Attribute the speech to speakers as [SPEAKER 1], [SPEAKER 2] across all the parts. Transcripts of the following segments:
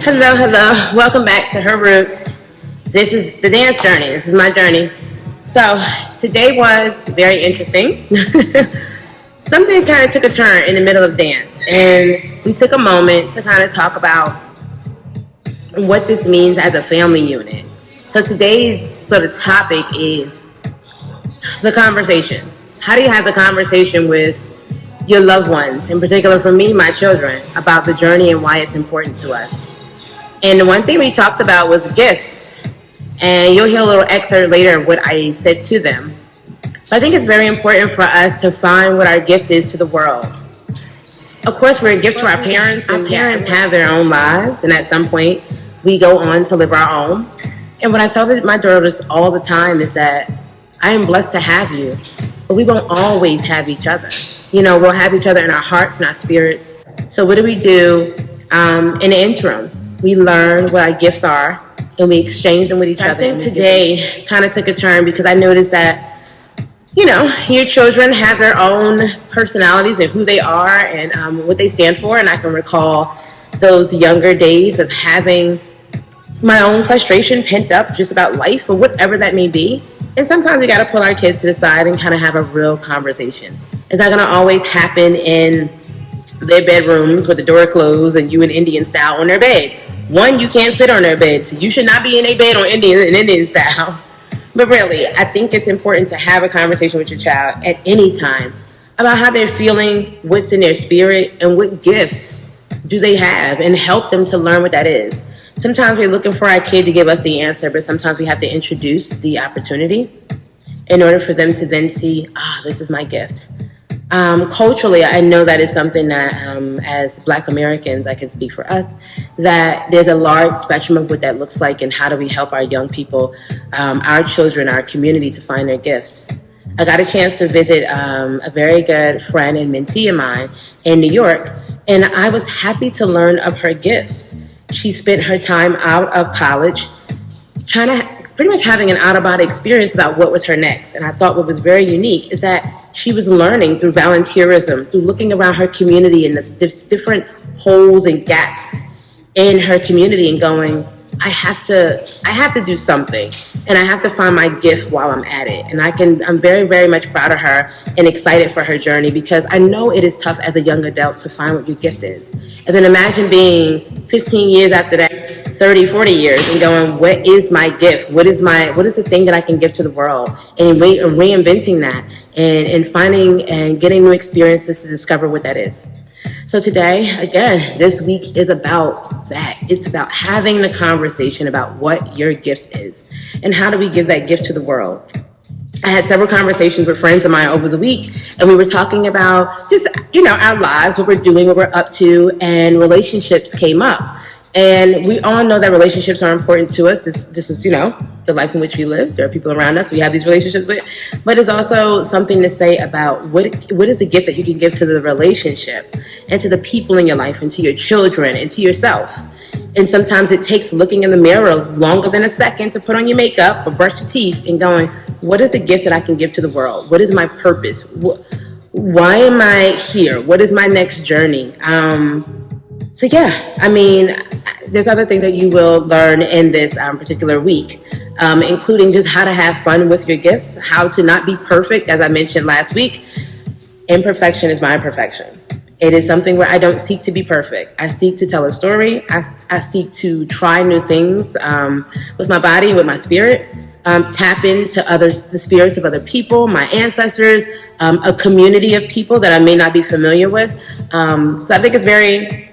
[SPEAKER 1] Hello, hello. Welcome back to Her Roots. This is the dance journey. This is my journey. So today was very interesting. Something kind of took a turn in the middle of dance, and we took a moment to kind of talk about what this means as a family unit. So today's sort of topic is the conversation. How do you have the conversation with your loved ones, in particular for me, my children, about the journey and why it's important to us? And the one thing we talked about was gifts. And you'll hear a little excerpt later of what I said to them. But I think it's very important for us to find what our gift is to the world. Of course, we're a gift to our parents. Our parents have their own lives, and at some point, we go on to live our own. And what I tell my daughters all the time is that I am blessed to have you, but we won't always have each other. You know, we'll have each other in our hearts and our spirits. So what do we do in the interim? We learn what our gifts are, and we exchange them with each other. I think today kind of took a turn because I noticed that, you know, your children have their own personalities and who they are and what they stand for. And I can recall those younger days of having my own frustration pent up just about life or whatever that may be. And sometimes we got to pull our kids to the side and kind of have a real conversation. It's not going to always happen in their bedrooms with the door closed and you in Indian style on their bed. One, you can't fit on their bed, so you should not be in a bed on Indian style. But really, I think it's important to have a conversation with your child at any time about how they're feeling, what's in their spirit, and what gifts do they have, and help them to learn what that is. Sometimes we're looking for our kid to give us the answer, but sometimes we have to introduce the opportunity in order for them to then see, this is my gift. Culturally, I know that is something that as Black Americans, I can speak for us, that there's a large spectrum of what that looks like and how do we help our young people, our children, our community to find their gifts. I got a chance to visit a very good friend and mentee of mine in New York, and I was happy to learn of her gifts. She spent her time out of college pretty much having an out-of-body experience about what was her next. And I thought what was very unique is that she was learning through volunteerism, through looking around her community and the different holes and gaps in her community and going, I have to do something, and I have to find my gift while I'm at it. And I'm very, very much proud of her and excited for her journey, because I know it is tough as a young adult to find what your gift is. And then imagine being 15 years after that, 30, 40 years, and going, what is my gift? What is the thing that I can give to the world? And reinventing that and finding and getting new experiences to discover what that is. So today, again, this week is about that. It's about having the conversation about what your gift is and how do we give that gift to the world. I had several conversations with friends of mine over the week, and we were talking about just, our lives, what we're doing, what we're up to, and relationships came up. And we all know that relationships are important to us. This is, the life in which we live. There are people around us we have these relationships with. But it's also something to say about what is the gift that you can give to the relationship and to the people in your life and to your children and to yourself. And sometimes it takes looking in the mirror longer than a second to put on your makeup or brush your teeth and going, what is the gift that I can give to the world? What is my purpose? Why am I here? What is my next journey? There's other things that you will learn in this particular week, including just how to have fun with your gifts, how to not be perfect. As I mentioned last week, imperfection is my perfection. It is something where I don't seek to be perfect. I seek to tell a story. I seek to try new things with my body, with my spirit, tap into the spirits of other people, my ancestors, a community of people that I may not be familiar with. So I think it's very,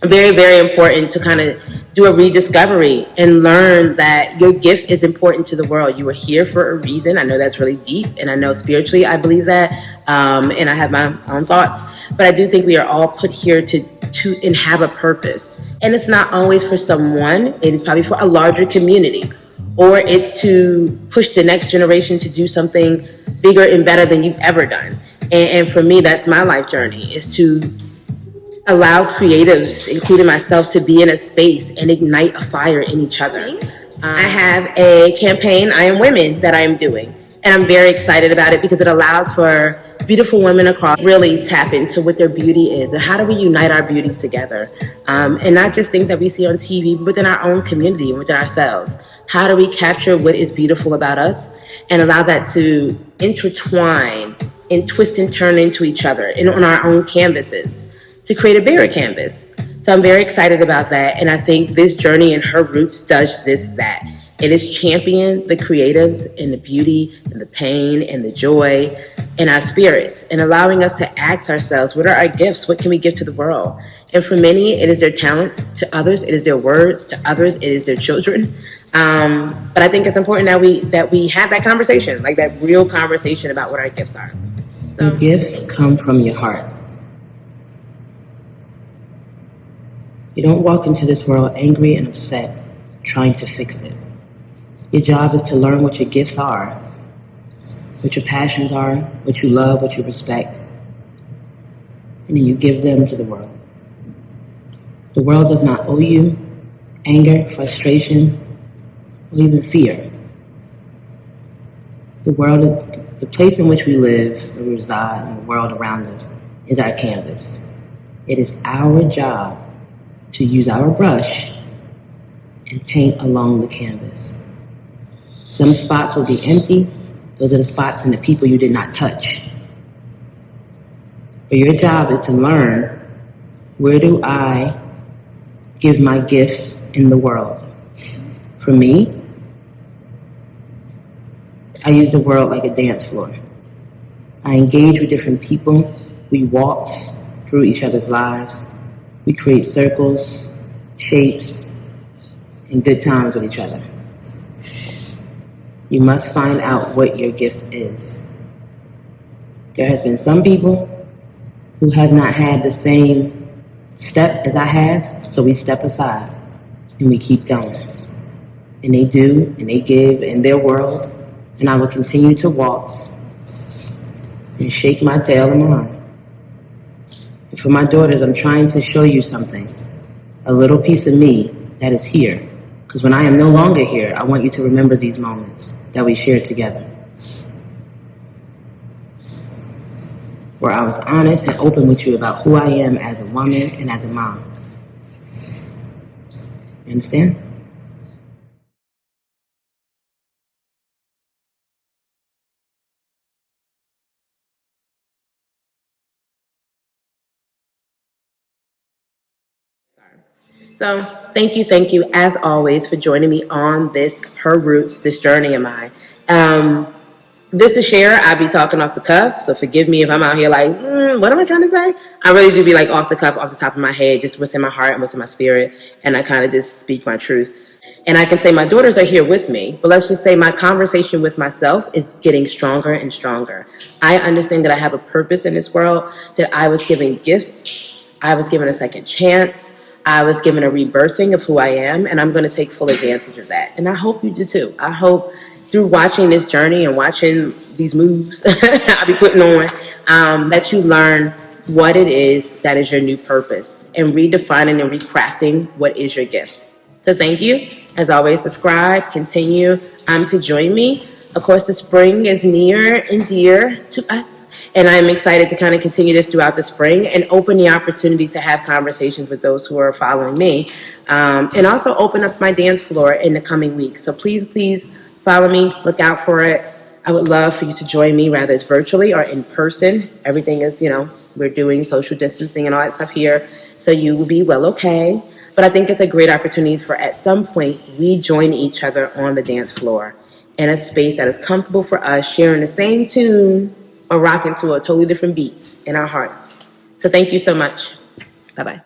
[SPEAKER 1] very, very important to kind of do a rediscovery and learn that your gift is important to the world. You were here for a reason. I know that's really deep, and I know spiritually I believe that, and I have my own thoughts. But I do think we are all put here to and have a purpose. And it's not always for someone. It is probably for a larger community, or it's to push the next generation to do something bigger and better than you've ever done. And for me, that's my life journey, is to allow creatives, including myself, to be in a space and ignite a fire in each other. I have a campaign, I Am Women, that I am doing. And I'm very excited about it because it allows for beautiful women across really tap into what their beauty is and how do we unite our beauties together. And not just things that we see on TV, but within our own community and within ourselves. How do we capture what is beautiful about us and allow that to intertwine and twist and turn into each other and on our own canvases to create a bigger canvas. So I'm very excited about that. And I think this journey and her roots does that. It is champion the creatives and the beauty and the pain and the joy in our spirits and allowing us to ask ourselves, what are our gifts? What can we give to the world? And for many, it is their talents. To others, it is their words. To others, it is their children. But I think it's important that we have that conversation, like that real conversation about what our gifts are. So,
[SPEAKER 2] your gifts come from your heart. You don't walk into this world angry and upset, trying to fix it. Your job is to learn what your gifts are, what your passions are, what you love, what you respect, and then you give them to the world. The world does not owe you anger, frustration, or even fear. The world is the place in which we live, where we reside, and the world around us is our canvas. It is our job to use our brush and paint along the canvas. Some spots will be empty. Those are the spots and the people you did not touch. But your job is to learn, where do I give my gifts in the world? For me, I use the world like a dance floor. I engage with different people. We waltz through each other's lives. We create circles, shapes, and good times with each other. You must find out what your gift is. There has been some people who have not had the same step as I have, so we step aside and we keep going. And they do, and they give in their world, and I will continue to waltz and shake my tail in mine. And for my daughters, I'm trying to show you something, a little piece of me that is here. Because when I am no longer here, I want you to remember these moments that we shared together, where I was honest and open with you about who I am as a woman and as a mom. You understand?
[SPEAKER 1] So thank you, as always, for joining me on this Her Roots, this journey of mine. This is Shara. I be talking off the cuff, so forgive me if I'm out here like, what am I trying to say? I really do be like off the cuff, off the top of my head, just what's in my heart and what's in my spirit, and I kind of just speak my truth. And I can say my daughters are here with me, but let's just say my conversation with myself is getting stronger and stronger. I understand that I have a purpose in this world, that I was given gifts, I was given a second chance, I was given a rebirthing of who I am, and I'm going to take full advantage of that. And I hope you do too. I hope through watching this journey and watching these moves I'll be putting on, that you learn what it is that is your new purpose and redefining and recrafting what is your gift. So thank you. As always, subscribe, continue to join me. Of course, the spring is near and dear to us, and I'm excited to kind of continue this throughout the spring and open the opportunity to have conversations with those who are following me, and also open up my dance floor in the coming weeks. So please follow me, look out for it. I would love for you to join me, whether it's virtually or in person. Everything is, we're doing social distancing and all that stuff here, so you will be well okay. But I think it's a great opportunity for, at some point, we join each other on the dance floor in a space that is comfortable for us, sharing the same tune or rocking to a totally different beat in our hearts. So thank you so much. Bye-bye.